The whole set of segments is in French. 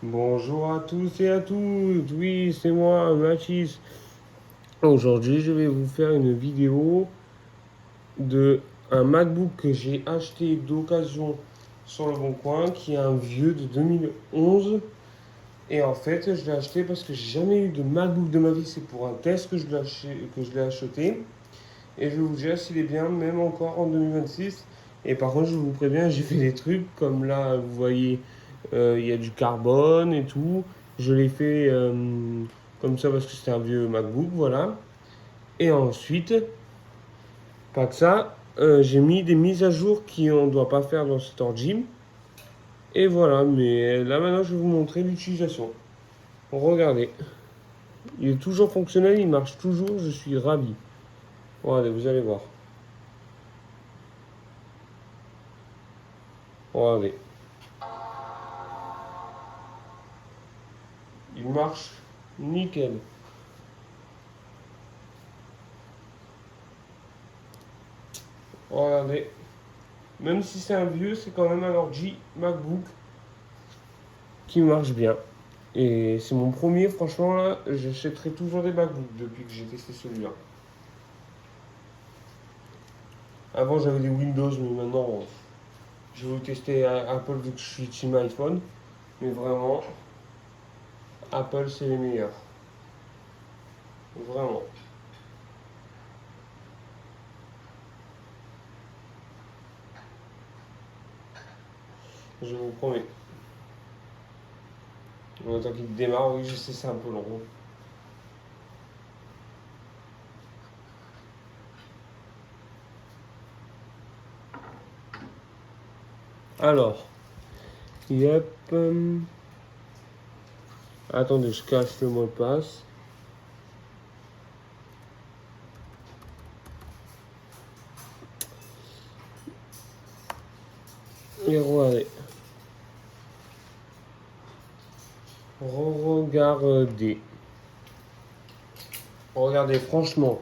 Bonjour à tous et à toutes, oui c'est moi Mathis. Aujourd'hui je vais vous faire une vidéo de un MacBook que j'ai acheté d'occasion sur le Bon Coin, qui est un vieux de 2011. Et en fait je l'ai acheté parce que j'ai jamais eu de MacBook de ma vie, c'est pour un test que je l'ai acheté. Et je vais vous dire s'il est bien, même encore en 2026. Et par contre, je vous préviens, j'ai fait des trucs comme là, vous voyez, il y a du carbone et tout. Je l'ai fait comme ça parce que c'était un vieux MacBook, voilà. Et ensuite, pas que ça, j'ai mis des mises à jour qu'on ne doit pas faire dans Store Gym. Et voilà, mais là maintenant, je vais vous montrer l'utilisation. Regardez, il est toujours fonctionnel, il marche toujours, je suis ravi. Regardez, vous allez voir. Regardez. Il marche nickel. Regardez. Même si c'est un vieux, c'est quand même un ordi MacBook qui marche bien. Et c'est mon premier, franchement, là, j'achèterai toujours des MacBooks depuis que j'ai testé celui-là. Avant, j'avais des Windows, mais maintenant, je veux tester Apple vu que je suis team iPhone. Mais vraiment, Apple, c'est les meilleurs. Vraiment. Je vous promets. En tant qu'il démarre, oui, je sais, c'est un peu long. Alors, yep. Attendez, je cache le mot de passe. Et regardez. Regardez. Regardez, franchement.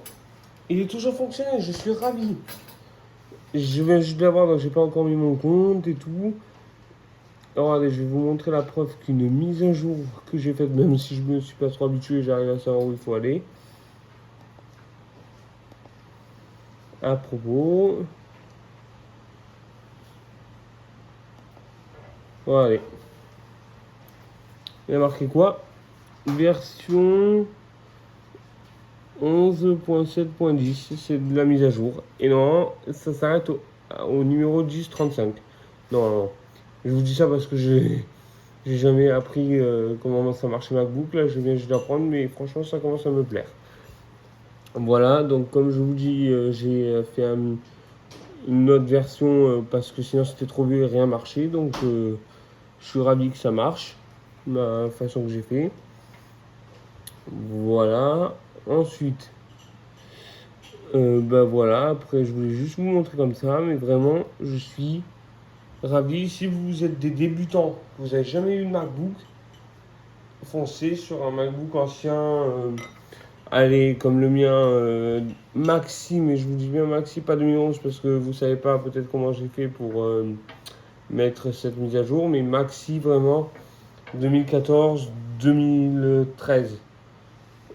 Il est toujours fonctionnel, je suis ravi. Je viens juste d'avoir, donc j'ai pas encore mis mon compte et tout. Regardez, je vais vous montrer la preuve qu'une mise à jour que j'ai faite, même si je me suis pas trop habitué, j'arrive à savoir où il faut aller. À propos. Voilà. Il y a marqué quoi? Version 11.7.10, c'est de la mise à jour. Et non, ça s'arrête au numéro 1035. Non, non. Je vous dis ça parce que j'ai jamais appris comment ça marche MacBook. Là, je viens juste d'apprendre, mais franchement, ça commence à me plaire. Voilà, donc comme je vous dis, j'ai fait une autre version parce que sinon c'était trop vieux et rien marchait. Donc je suis ravi que ça marche, la façon que j'ai fait. Voilà. Ensuite, bah voilà, après je voulais juste vous montrer comme ça, mais vraiment, je suis ravi. Si vous êtes des débutants, vous n'avez jamais eu de MacBook, foncez sur un MacBook ancien, allez, comme le mien, Maxi, mais je vous dis bien Maxi, pas 2011, parce que vous savez pas peut-être comment j'ai fait pour mettre cette mise à jour, mais Maxi vraiment 2014-2013.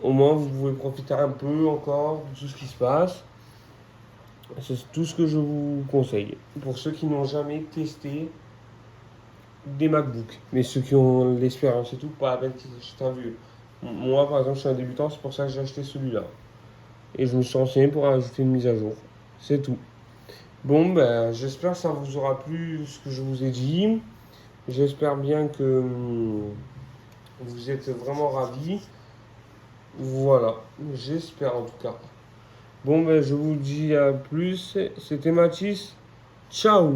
Au moins, vous pouvez profiter un peu encore de tout ce qui se passe. C'est tout ce que je vous conseille. Pour ceux qui n'ont jamais testé des MacBooks, mais ceux qui ont l'expérience et tout, pas la peine qu'ils achètent un vieux. Moi, par exemple, je suis un débutant, c'est pour ça que j'ai acheté celui-là. Et je me suis renseigné pour ajouter une mise à jour. C'est tout. Bon, ben, j'espère que ça vous aura plu ce que je vous ai dit. J'espère bien que vous êtes vraiment ravis. Voilà, j'espère en tout cas. Bon, ben, je vous dis à plus. C'était Mathis. Ciao!